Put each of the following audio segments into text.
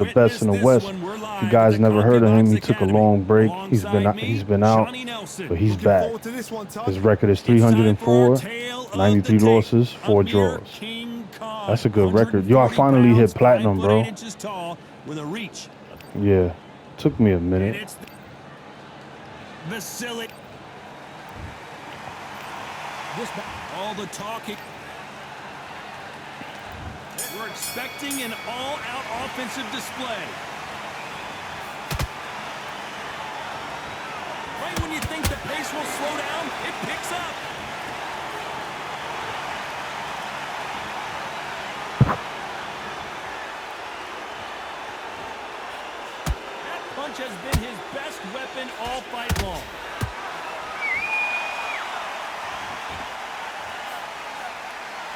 the best in the West. If you guys never heard of him, he took a long break. He's been out, but he's back. His record is 304, 93 losses, 4 draws. That's a good record. Yo, I finally hit platinum, bro. Yeah, took me a minute. All the talking. We're expecting an all-out offensive display. Right when you think the pace will slow down, it picks up. That punch has been his best weapon all fight long.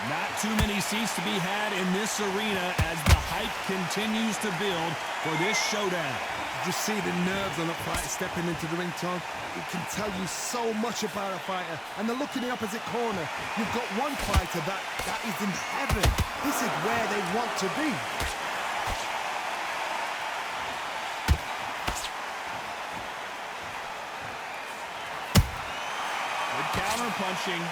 Not too many seats to be had in this arena as the hype continues to build for this showdown. Did you see the nerves on a fighter stepping into the ring, Todd? It can tell you so much about a fighter. And the look in the opposite corner, you've got one fighter that is in heaven. This is where they want to be. Good counter punching.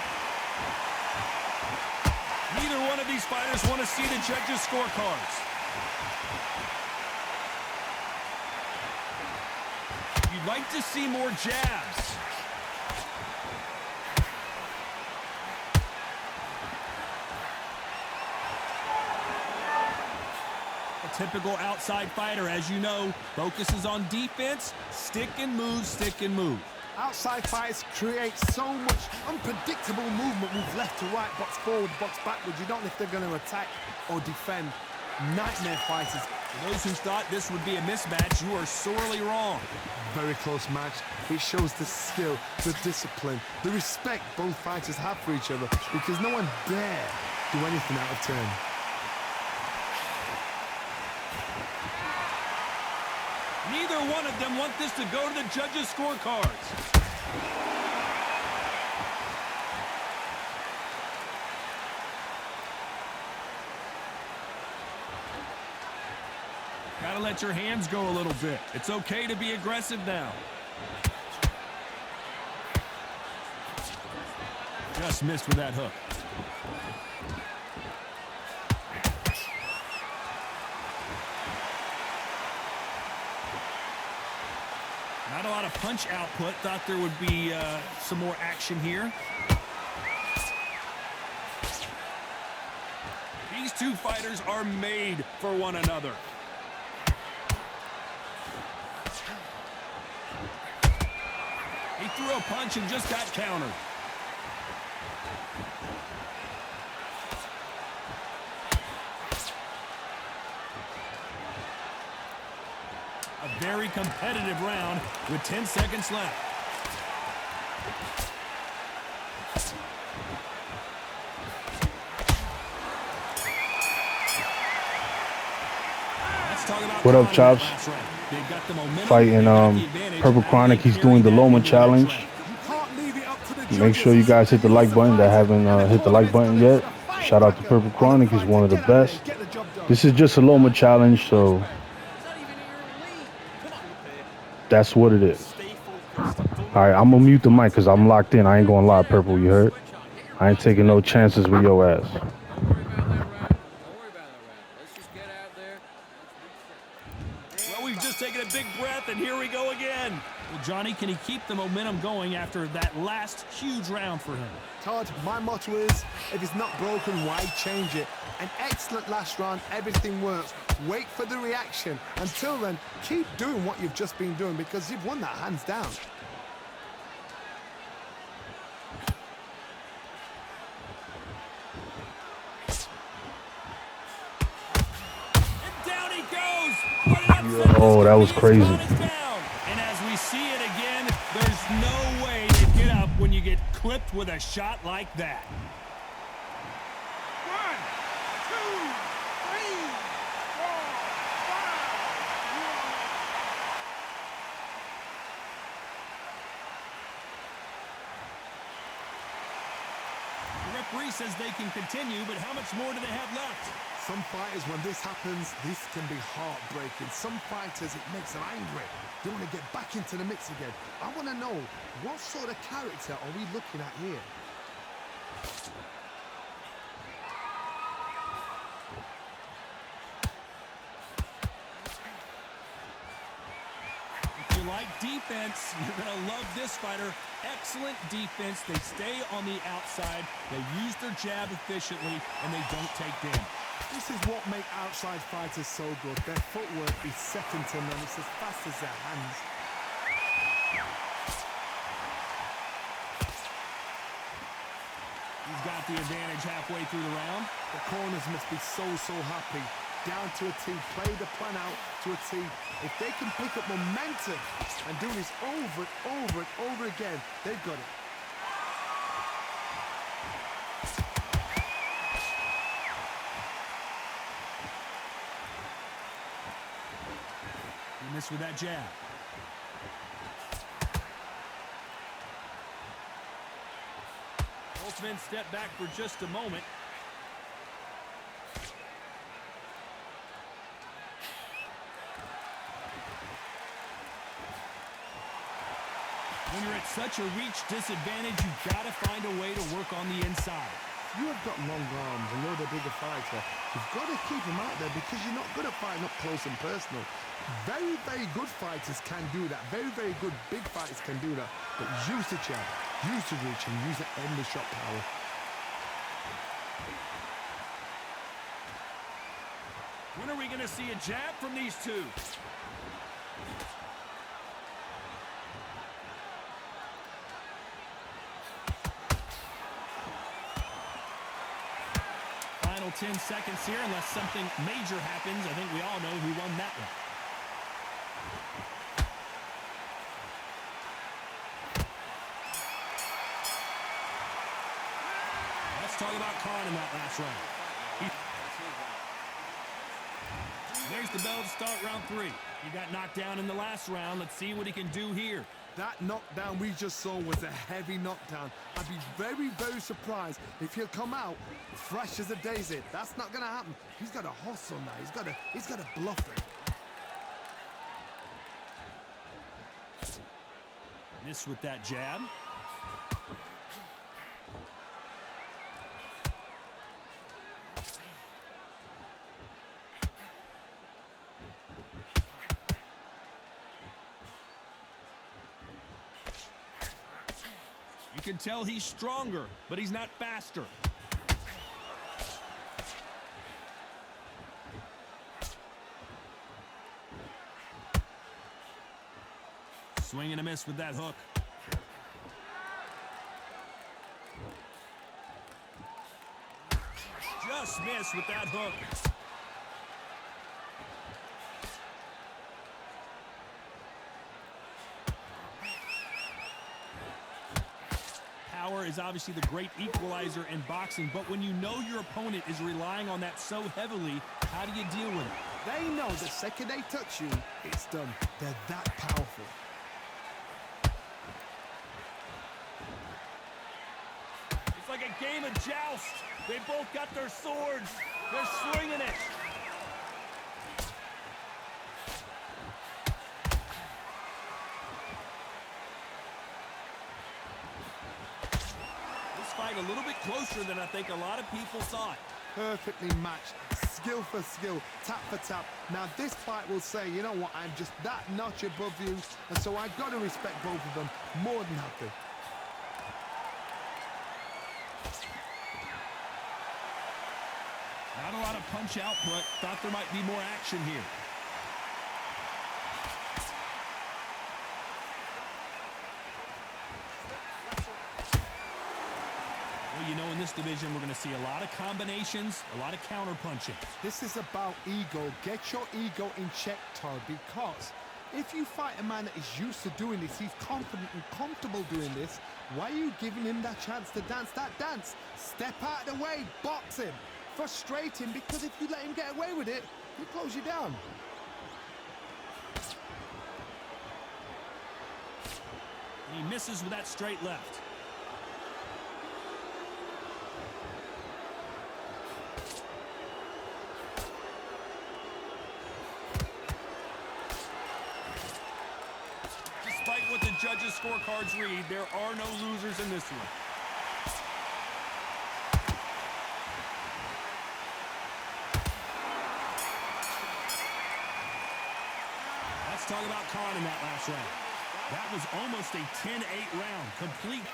Neither one of these fighters want to see the judges' scorecards. You'd like to see more jabs. A typical outside fighter, as you know, focuses on defense, stick and move, stick and move. Outside fighters create so much unpredictable movement, move left to right, box forward, box backwards. You don't know if they're going to attack or defend. Nightmare fighters. For those who thought this would be a mismatch, you are sorely wrong. Very close match. It shows the skill, the discipline, the respect both fighters have for each other, because no one dare do anything out of turn. Neither one of them want this to go to the judges' scorecards. Gotta let your hands go a little bit. It's okay to be aggressive now. Just missed with that hook. Not a lot of punch output. Thought there would be some more action here. These two fighters are made for one another. He threw a punch and just got countered. A very competitive round with 10 seconds left. Let's talk about What up, Chops? Fighting Purple Chronic. He's doing the Loma challenge. Make sure you guys hit the like button that haven't hit the like button yet. Shout out to Purple Chronic. He's one of the best. This is just a Loma challenge, so that's what it is. All right, I'm gonna mute the mic because I'm locked in. I ain't gonna lie, Purple. You heard? I ain't taking no chances with your ass. Taking a big breath, and here we go again. Well, Johnny, can he keep the momentum going after that last huge round for him? Todd, my motto is, if it's not broken, why change it? An excellent last round, everything works. Wait for the reaction. Until then, keep doing what you've just been doing, because you've won that hands down. Oh, that was crazy. And as we see it again, there's no way to get up when you get clipped with a shot like that. 1, 2, 3, 4, 5. The referee says they can continue, but how much more do they have left? Some fighters, when this happens, this can be heartbreaking. Some fighters, it makes them angry. They want to get back into the mix again. I want to know, what sort of character are we looking at here? If you like defense, you're going to love this fighter. Excellent defense. They stay on the outside. They use their jab efficiently, and they don't take damage. This is what makes outside fighters so good. Their footwork is second to none. It's as fast as their hands. He's got the advantage halfway through the round. The corners must be so happy. Down to a T. Play the plan out to a T. If they can pick up momentum and do this over and over and over again, they've got it. He missed with that jab. Both men step back for just a moment. When you're at such a reach disadvantage, you've got to find a way to work on the inside. You have got long arms and you're the bigger fighter. You've got to keep him out there because you're not good at fighting up close and personal. Very, very good fighters can do that. Very, very good big fighters can do that. But use the jab, use the reach, and use the endless shot power. When are we going to see a jab from these two? Final 10 seconds here, unless something major happens. I think we all know who won that one. Let's talk about Khan in that last round. There's the bell to start round 3. He got knocked down in the last round. Let's see what he can do here. That knockdown we just saw was a heavy knockdown. I'd be very, very surprised if he'll come out fresh as a daisy. That's not going to happen. He's got to hustle now. He's got to bluff it. Miss with that jab. You can tell he's stronger, but he's not faster. Swing and a miss with that hook. Just missed with that hook. Power is obviously the great equalizer in boxing, but when you know your opponent is relying on that so heavily, how do you deal with it? They know the second they touch you, it's done. They're that powerful. It's like a game of joust. They both got their swords. They're swinging it. Fight a little bit closer than I think a lot of people thought. Perfectly matched, skill for skill, tap for tap. Now this fight will say, you know what, I'm just that notch above you, and so I've got to respect both of them more than happy. Not a lot of punch output. Thought there might be more action here. You know, in this division, we're going to see a lot of combinations, a lot of counter punching. This is about ego. Get your ego in check, Todd, because if you fight a man that is used to doing this, he's confident and comfortable doing this, why are you giving him that chance to dance that dance? Step out of the way, box him, frustrate him, because if you let him get away with it, he'll close you down. And he misses with that straight left. judges' scorecards read, there are no losers in this one. Let's talk about Khan in that last round. That was almost a 10-8 round, complete.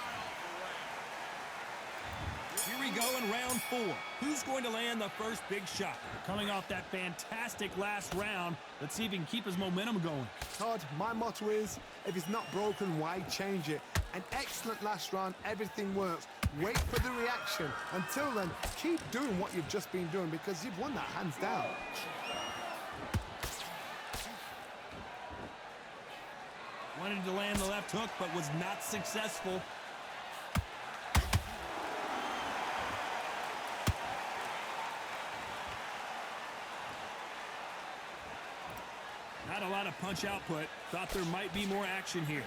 Here we go in round 4. Who's going to land the first big shot? Coming off that fantastic last round, let's see if he can keep his momentum going. Todd, my motto is, if it's not broken, why change it? An excellent last round, everything works. Wait for the reaction. Until then, keep doing what you've just been doing because you've won that hands down. Wanted to land the left hook, but was not successful. Not a lot of punch output. Thought there might be more action here.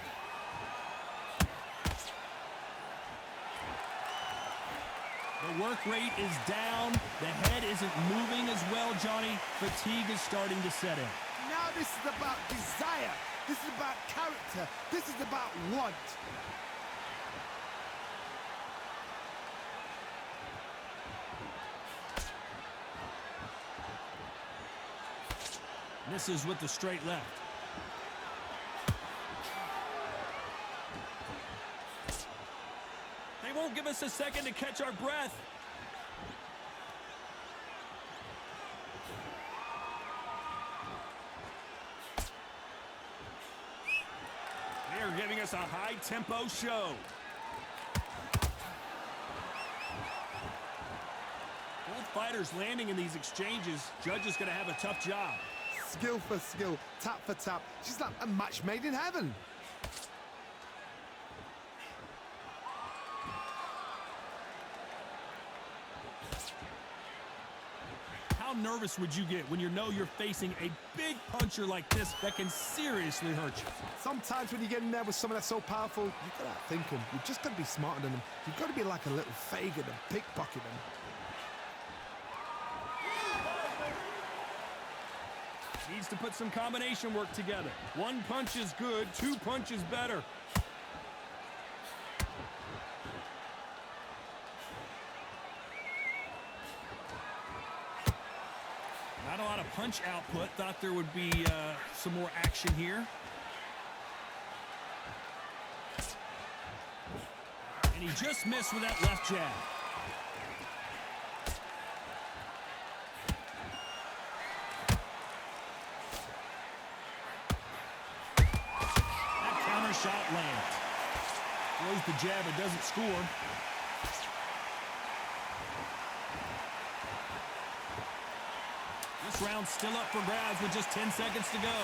The work rate is down. The head isn't moving as well, Johnny. Fatigue is starting to set in. Now this is about desire. This is about character. This is about want. Misses with the straight left. They won't give us a second to catch our breath. They're giving us a high-tempo show. Both fighters landing in these exchanges. Judge is going to have a tough job. Skill for skill, tap for tap. She's like a match made in heaven. How nervous would you get when you know you're facing a big puncher like this that can seriously hurt you? Sometimes when you get in there with someone that's so powerful, you've got to outthink them. You've just got to be smarter than them. You've got to be like a little Fagin and pickpocket them. Needs to put some combination work together. One punch is good, 2 punches better. Not a lot of punch output. Thought there would be some more action here. And he just missed with that left jab. That counter shot lands. Throws the jab, it doesn't score. This round's still up for grabs with just 10 seconds to go.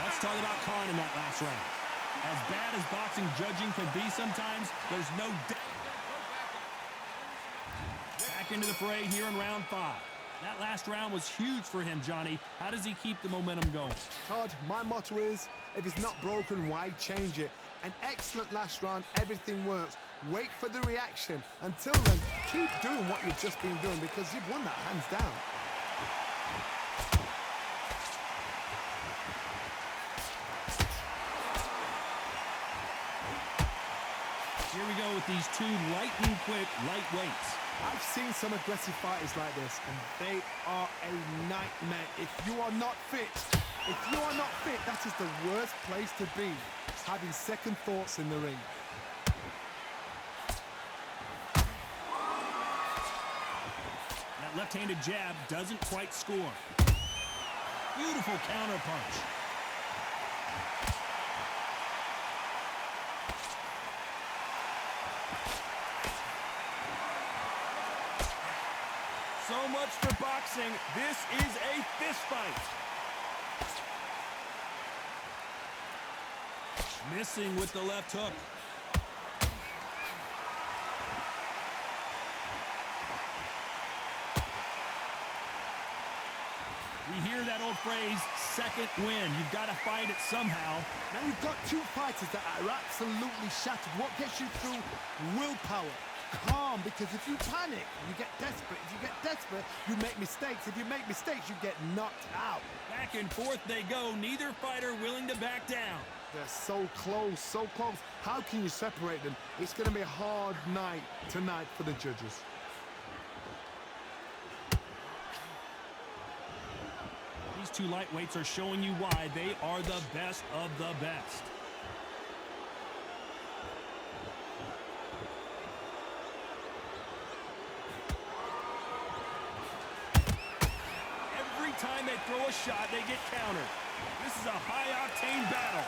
Let's talk about Khan in that last round. As bad as boxing judging can be sometimes, there's no doubt. Back into the fray here in round 5. That last round was huge for him, Johnny. How does he keep the momentum going? Todd, my motto is, if it's not broken, why change it? An excellent last round, everything works. Wait for the reaction. Until then, keep doing what you've just been doing because you've won that hands down. Here we go with these 2 lightning quick lightweights. I've seen some aggressive fighters like this, and they are a nightmare. If you are not fit, that is the worst place to be. Having second thoughts in the ring. That left-handed jab doesn't quite score. Beautiful counter punch. So much for boxing. This is a fist fight. Missing with the left hook. We hear that old phrase, second win. You've got to fight it somehow. Now you've got 2 fighters that are absolutely shattered. What gets you through? Willpower, calm, because if you panic, you get desperate. If you get desperate, you make mistakes. If you make mistakes, you get knocked out. Back and forth they go. Neither fighter willing to back down. They're so close, so close. How can you separate them? It's going to be a hard night tonight for the judges. These two lightweights are showing you why they are the best of the best. Every time they throw a shot, they get countered. This is a high-octane battle.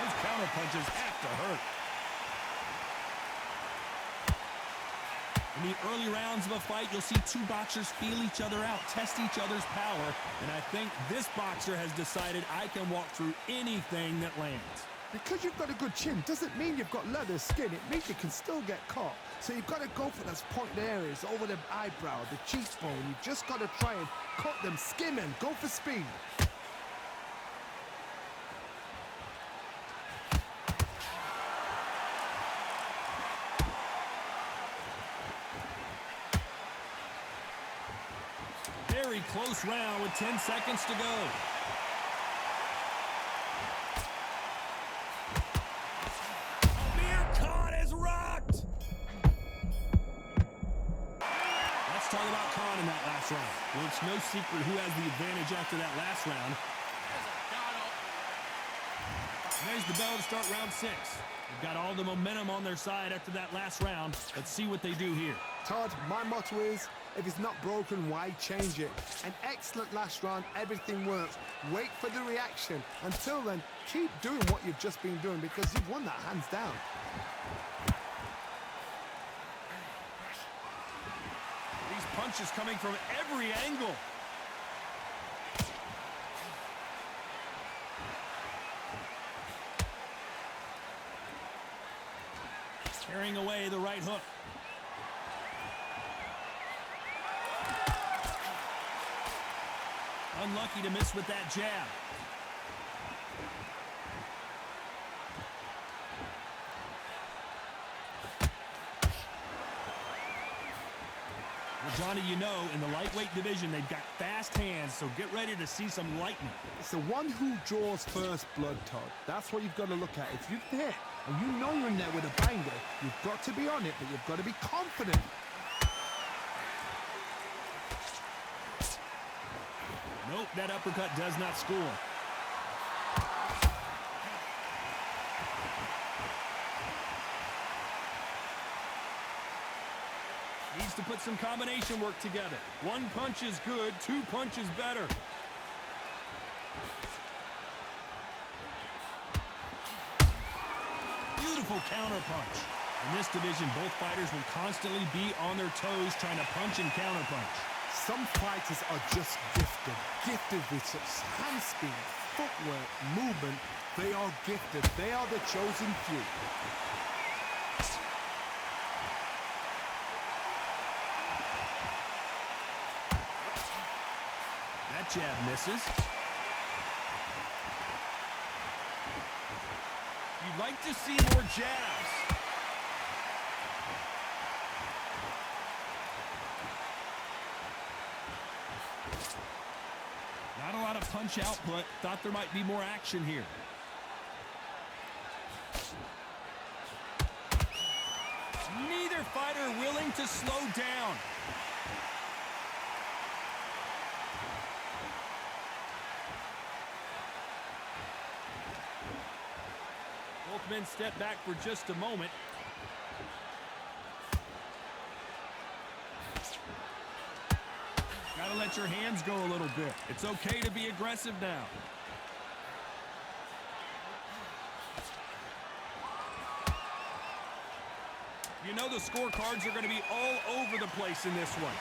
Those counter punches have to hurt. In the early rounds of a fight, you'll see two boxers feel each other out, test each other's power, and I think this boxer has decided I can walk through anything that lands. Because you've got a good chin doesn't mean you've got leather skin. It means you can still get caught. So you've got to go for those pointed areas, over the eyebrow, the cheekbone. You've just got to try and cut them, skim and go for speed. Very close round with 10 seconds to go. Amir Khan is rocked. Let's talk about Khan in that last round. Well, it's no secret who has the advantage after that last round. There's the bell to start round 6. They've got all the momentum on their side after that last round. Let's see what they do here. Todd, my motto is, if it's not broken, why change it? An excellent last round, everything works. Wait for the reaction. Until then, keep doing what you've just been doing, because you've won that hands down. These punches coming from every angle. Carrying away the right hook. Unlucky to miss with that jab. Well, Johnny, you know, in the lightweight division, they've got fast hands, so get ready to see some lightning. It's the one who draws first blood, Todd. That's what you've got to look at. If you've hit and you know you're in there with a banger, you've got to be on it, but you've got to be confident. Nope, that uppercut does not score. Needs to put some combination work together. One punch is good, two punches better. Beautiful counter punch. In this division, both fighters will constantly be on their toes trying to punch and counter punch. Some fighters are just gifted with such hand speed, footwork, movement. They are gifted. They are the chosen few. That jab misses. You'd like to see more jabs. Not a lot of punch output. Thought there might be more action here. Neither fighter willing to slow down. Both men step back for just a moment. Gotta let your hands go a little bit. It's okay to be aggressive now. You know the scorecards are going to be all over the place in this one.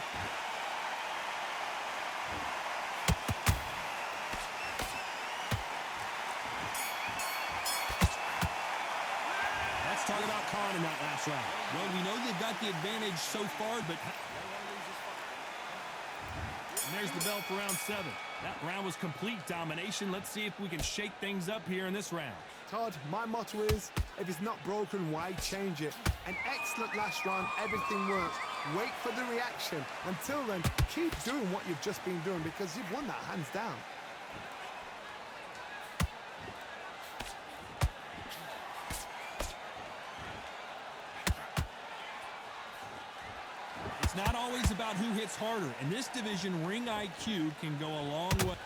Let's talk about Khan in that last round. Well, we know they've got the advantage so far, but... And there's the bell for round 7. That round was complete domination. Let's see if we can shake things up here in this round. Todd, my motto is, if it's not broken, why change it? An excellent last round, everything works. Wait for the reaction. Until then, keep doing what you've just been doing because you've won that hands down. It's not always about who hits harder. In this division, ring IQ can go a long way.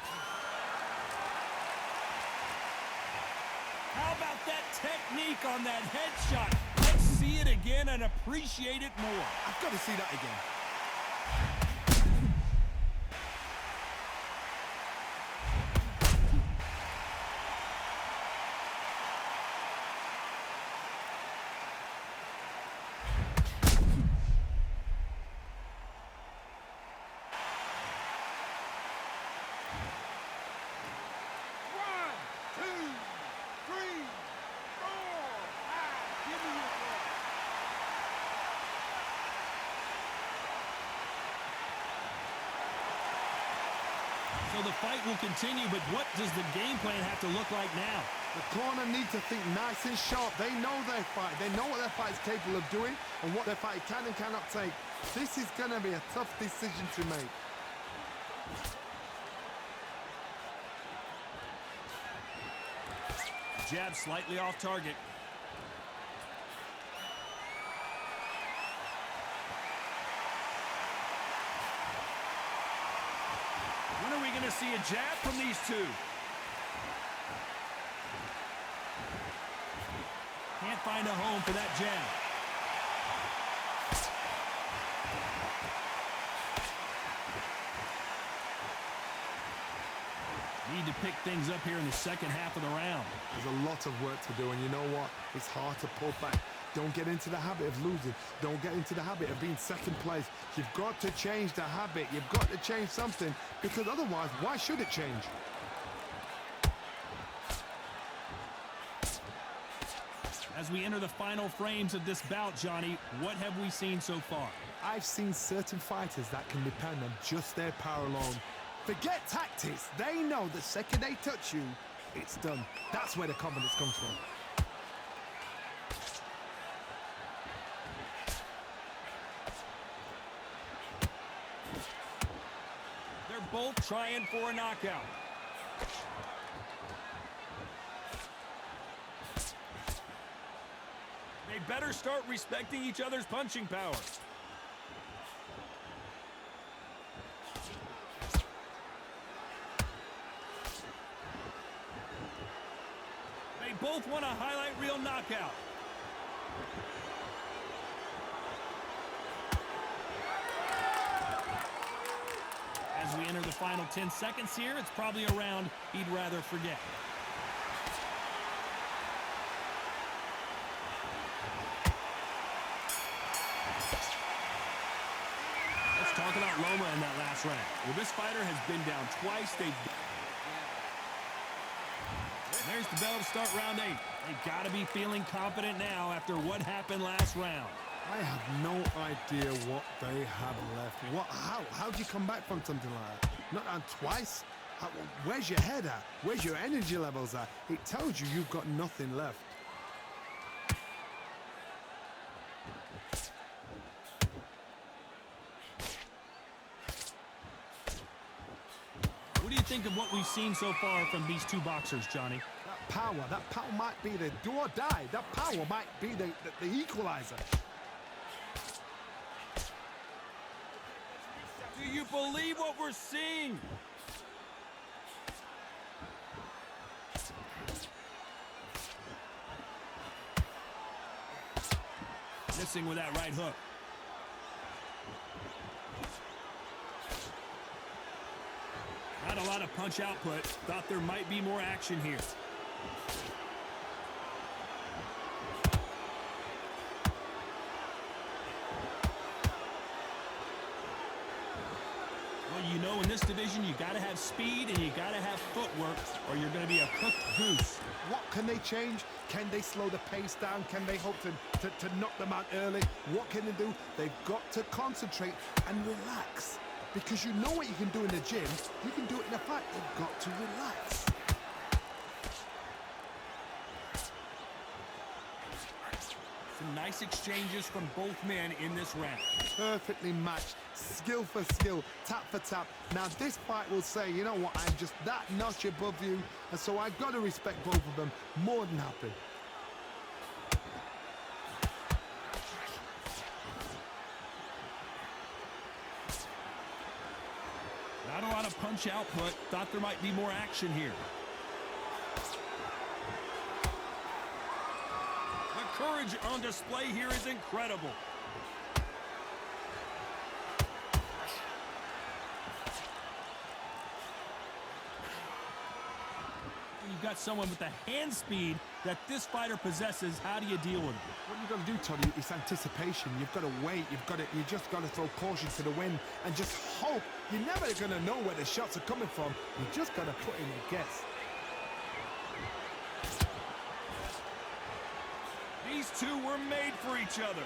How about that technique on that headshot? Let's see it again and appreciate it more. I've got to see that again. So the fight will continue, but what does the game plan have to look like now? The corner need to think nice and sharp. They know their fight. They know what their fight is capable of doing and what their fight can and cannot take. This is going to be a tough decision to make. Jab slightly off target. When are we going to see a jab from these two? Can't find a home for that jab. Need to pick things up here in the second half of the round. There's a lot of work to do, and you know what? It's hard to pull back. Don't get into the habit of losing. Don't get into the habit of being second place. You've got to change the habit. You've got to change something, because otherwise, why should it change? As we enter the final frames of this bout, Johnny, what have we seen so far? I've seen certain fighters that can depend on just their power alone. Forget tactics. They know the second they touch you, it's done. That's where the confidence comes from. They're both trying for a knockout. They better start respecting each other's punching power. They both want a highlight reel knockout. As we enter the final 10 seconds here, it's probably a round he'd rather forget. Let's talk about Loma in that last round. Well, this fighter has been down twice. There's the bell to start round 8. They've got to be feeling confident now after what happened last round. I have no idea what they have left. How do you come back from something like that? Not down twice? Where's your head at? Where's your energy levels at? It tells you you've got nothing left. What do you think of what we've seen so far from these two boxers, Johnny? That power might be the do or die. That power might be the equalizer. Do you believe what we're seeing? Missing with that right hook. Not a lot of punch output. Thought there might be more action here. Well, you know, in this division, you got to have speed and you got to have footwork, or you're going to be a cooked goose. What can they change? Can they slow the pace down? Can they hope to knock them out early? What can they do? They've got to concentrate and relax. Because you know what you can do in the gym, you can do it in a fight. They've got to relax. Some nice exchanges from both men in this round. Perfectly matched, skill for skill, tap for tap. Now this fight will say, you know what, I'm just that notch above you, and so I've got to respect both of them more than happy. Not a lot of punch output. Thought there might be more action here. The courage on display here is incredible. When you've got someone with the hand speed that this fighter possesses, how do you deal with it? What you've got to do, Toddy, is anticipation. You've got to wait. You just got to throw caution to the wind and just hope. You're never going to know where the shots are coming from. You just got to put in a guess. These two were made for each other.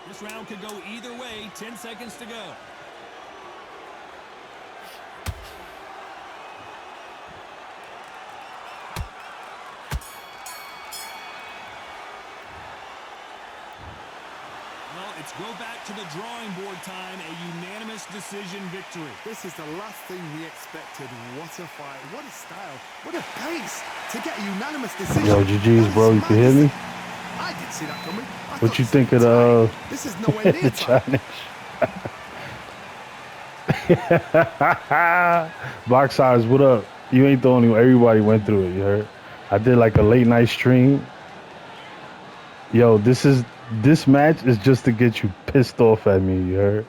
This round could go either way. 10 seconds to go. Well, it's go back to the drawing board time. A unanimous decision victory. This is the last thing we expected. What a fight. What a style. What a pace to get a unanimous decision. Yo, GG's, bro. You can hear me? I didn't see that coming. What you think of the This is nowhere near challenge? Box Eyes, what up? You ain't the only one. Everybody went through it, you heard? I did like a late night stream. Yo, this match is just to get you pissed off at me, you heard?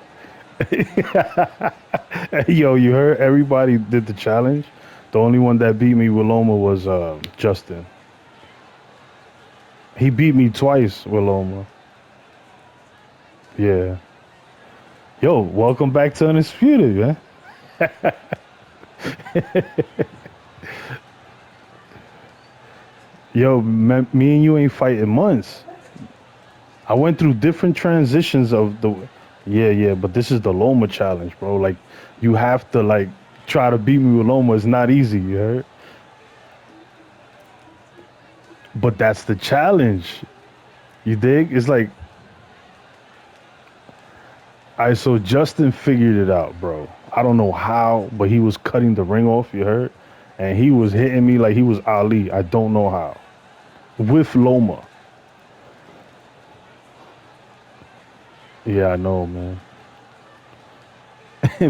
Yo, you heard? Everybody did the challenge. The only one that beat me with Loma was Justin. He beat me twice with Loma. Yeah. Yo, welcome back to Undisputed, man. Yo, me and you ain't fighting months. I went through different transitions of the... Yeah, but this is the Loma challenge, bro. Like, you have to, like, try to beat me with Loma. It's not easy, you heard? But that's the challenge. You dig? It's like... Alright, so Justin figured it out, bro. I don't know how, but he was cutting the ring off, you heard? And he was hitting me like he was Ali. I don't know how. With Loma. Yeah, I know, man.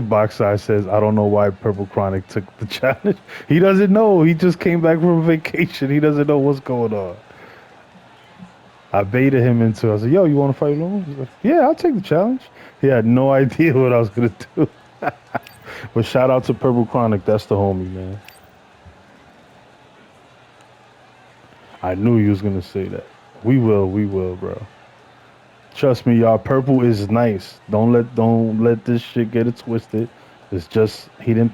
Box Eye says, I don't know why Purple Chronic took the challenge. He doesn't know. He just came back from vacation. He doesn't know what's going on. I baited him into it. I said, yo, you want to fight Loma? He's like, yeah, I'll take the challenge. He had no idea what I was going to do. But shout out to Purple Chronic. That's the homie, man. I knew you was going to say that. We will, bro. Trust me, y'all. Purple is nice. Don't let this shit get it twisted. It's just he didn't